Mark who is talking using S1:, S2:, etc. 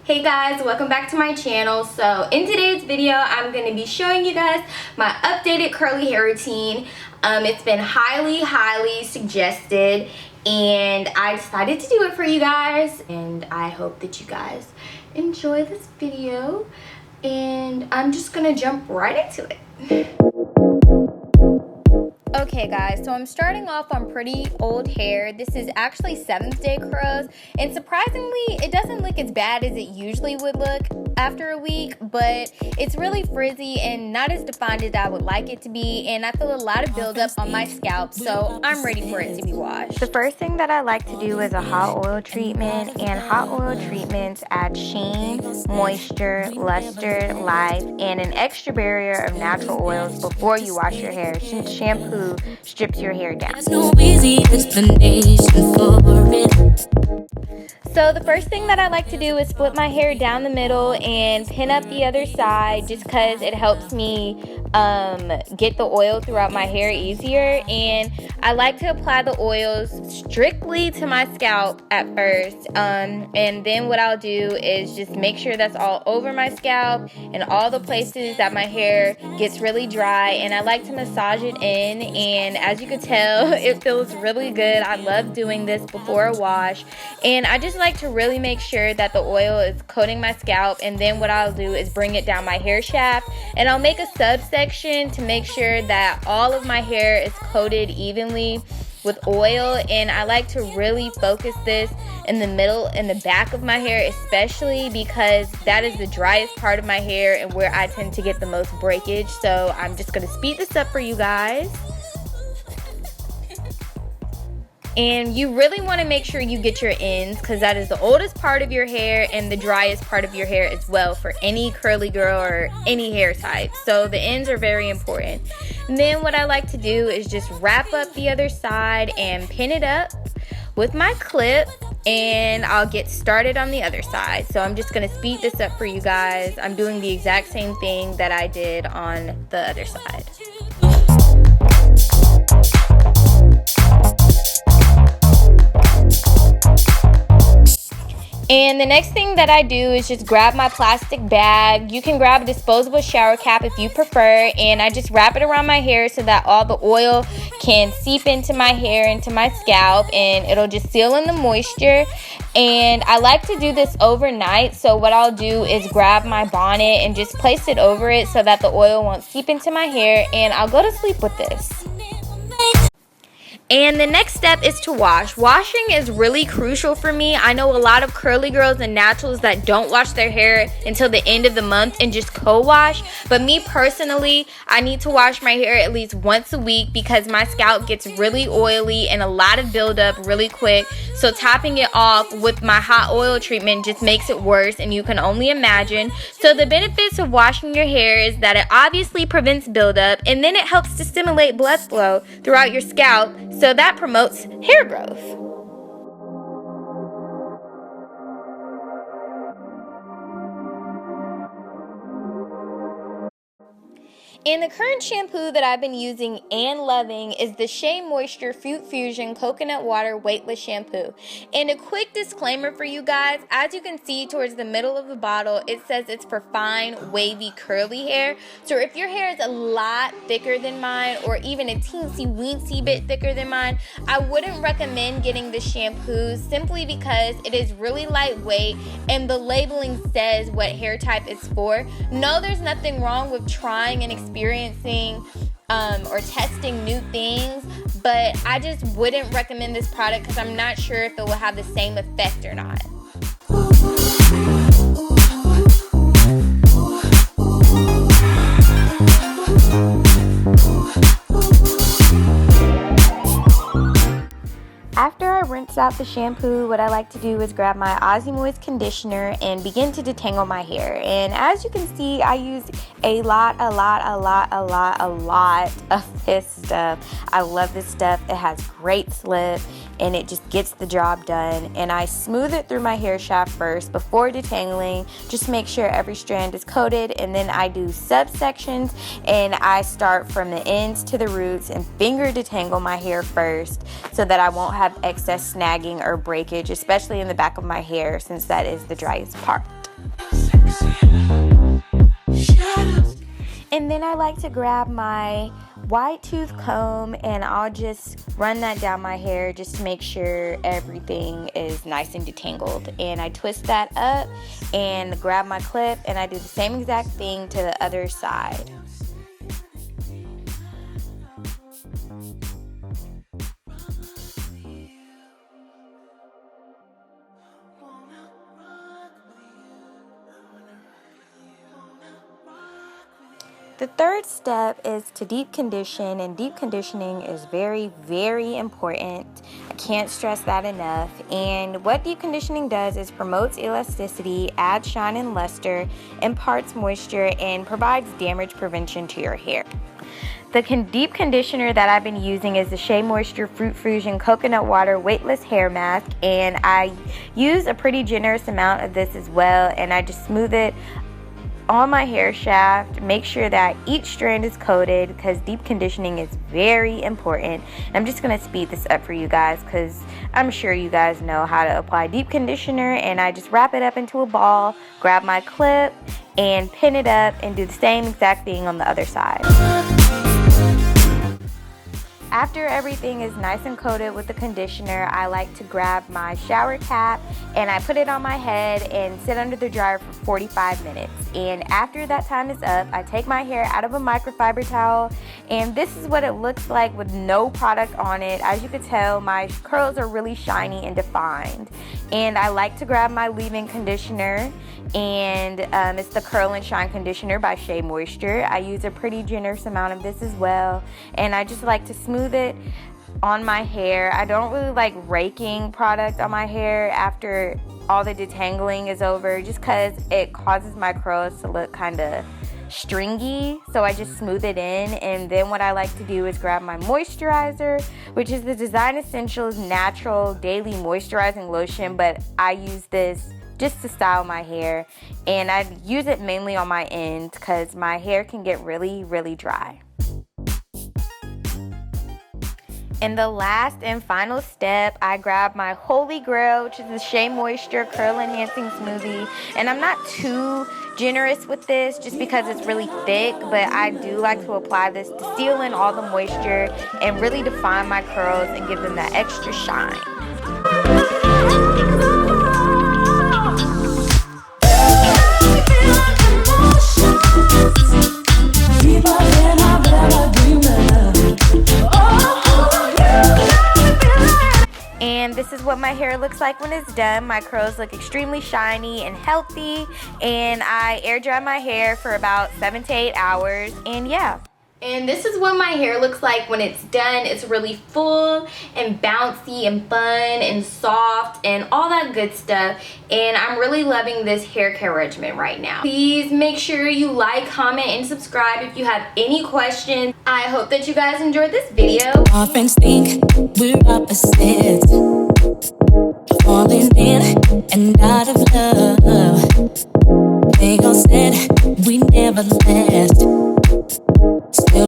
S1: Hey guys, welcome back to my channel. So in today's video, I'm going to be showing you guys my updated curly hair routine. It's been highly suggested and I decided to do it for you guys. And I hope that you guys enjoy this video. And I'm just going to jump right into it. Okay guys, so I'm starting off on pretty old hair. This is actually 7th day curls, and surprisingly it doesn't look as bad as it usually would look after a week, but it's really frizzy and not as defined as I would like it to be, and I feel a lot of buildup on my scalp, so I'm ready for it to be washed. The first thing that I like to do is a hot oil treatment, and hot oil treatments add sheen, moisture, luster, life, and an extra barrier of natural oils before you wash your hair, since shampoo strips your hair down. There's no easy explanation for it. So the first thing that I like to do is split my hair down the middle and pin up the other side, just because it helps me get the oil throughout my hair easier. And I like to apply the oils strictly to my scalp at first, and then what I'll do is just make sure that's all over my scalp and all the places that my hair gets really dry, and I like to massage it in, and as you can tell it feels really good. I love doing this before a wash, and I just like to really make sure that the oil is coating my scalp. And then what I'll do is bring it down my hair shaft, and I'll make a subsection to make sure that all of my hair is coated evenly with oil. And I like to really focus this in the middle and the back of my hair, especially because that is the driest part of my hair and where I tend to get the most breakage. So I'm just going to speed this up for you guys. And you really want to make sure you get your ends, because that is the oldest part of your hair and the driest part of your hair as well for any curly girl or any hair type. So the ends are very important. And then what I like to do is just wrap up the other side and pin it up with my clip, and I'll get started on the other side. So I'm just going to speed this up for you guys. I'm doing the exact same thing that I did on the other side. And the next thing that I do is just grab my plastic bag. You can grab a disposable shower cap if you prefer, and I just wrap it around my hair so that all the oil can seep into my hair, into my scalp, and it'll just seal in the moisture. And I like to do this overnight, so what I'll do is grab my bonnet and just place it over it so that the oil won't seep into my hair, and I'll go to sleep with this. And the next step is to wash. Washing is really crucial for me. I know a lot of curly girls and naturals that don't wash their hair until the end of the month and just co-wash. But me personally, I need to wash my hair at least once a week because my scalp gets really oily and a lot of buildup really quick. So topping it off with my hot oil treatment just makes it worse, and you can only imagine. So the benefits of washing your hair is that it obviously prevents buildup, and then it helps to stimulate blood flow throughout your scalp. So that promotes hair growth. And the current shampoo that I've been using and loving is the SheaMoisture Fruit Fusion Coconut Water Weightless Shampoo. And a quick disclaimer for you guys, as you can see towards the middle of the bottle, it says it's for fine, wavy, curly hair. So if your hair is a lot thicker than mine, or even a teensy-weensy bit thicker than mine, I wouldn't recommend getting this shampoo simply because it is really lightweight and the labeling says what hair type it's for. No, there's nothing wrong with trying and experiencing or testing new things, but I just wouldn't recommend this product because I'm not sure if it will have the same effect or not. After I rinse out the shampoo, what I like to do is grab my Aussie Moist conditioner and begin to detangle my hair. And as you can see, I use a lot of this stuff. I love this stuff. It has great slip and it just gets the job done. And I smooth it through my hair shaft first before detangling. Just make sure every strand is coated, and then I do subsections, and I start from the ends to the roots and finger detangle my hair first so that I won't have excess snagging or breakage, especially in the back of my hair since that is the driest part. And then I like to grab my white tooth comb and I'll just run that down my hair just to make sure everything is nice and detangled. And I twist that up and grab my clip and I do the same exact thing to the other side. The third step is to deep condition, and deep conditioning is very, very important. I can't stress that enough. And what deep conditioning does is promotes elasticity, adds shine and luster, imparts moisture, and provides damage prevention to your hair. The deep conditioner that I've been using is the SheaMoisture Fruit Fusion Coconut Water Weightless Hair Mask, and I use a pretty generous amount of this as well, and I just smooth it on my hair shaft. Make sure that each strand is coated because deep conditioning is very important. And I'm just gonna speed this up for you guys because I'm sure you guys know how to apply deep conditioner. And I just wrap it up into a ball, grab my clip and pin it up and do the same exact thing on the other side. After everything is nice and coated with the conditioner, I like to grab my shower cap and I put it on my head and sit under the dryer for 45 minutes. And after that time is up, I take my hair out of a microfiber towel, and this is what it looks like with no product on it. As you can tell, my curls are really shiny and defined. And I like to grab my leave-in conditioner, and it's the Curl and Shine Conditioner by SheaMoisture. I use a pretty generous amount of this as well, and I just like to smooth it on my hair. I don't really like raking product on my hair after all the detangling is over, just because it causes my curls to look kind of stringy. So I just smooth it in, and then what I like to do is grab my moisturizer, which is the Design Essentials Natural Daily Moisturizing Lotion, but I use this just to style my hair, and I use it mainly on my ends because my hair can get really, really dry. In the last and final step, I grab my holy grail, which is the SheaMoisture Curl Enhancing Smoothie. And I'm not too generous with this just because it's really thick, but I do like to apply this to seal in all the moisture and really define my curls and give them that extra shine. And this is what my hair looks like when it's done. My curls look extremely shiny and healthy, and I air dry my hair for about 7 to 8 hours, and yeah. And this is what my hair looks like when it's done. It's really full and bouncy and fun and soft and all that good stuff. And I'm really loving this hair care regimen right now. Please make sure you like, comment, and subscribe if you have any questions. I hope that you guys enjoyed this video.
S2: Our friends think we're opposites, falling in and out of love. They all said we never last.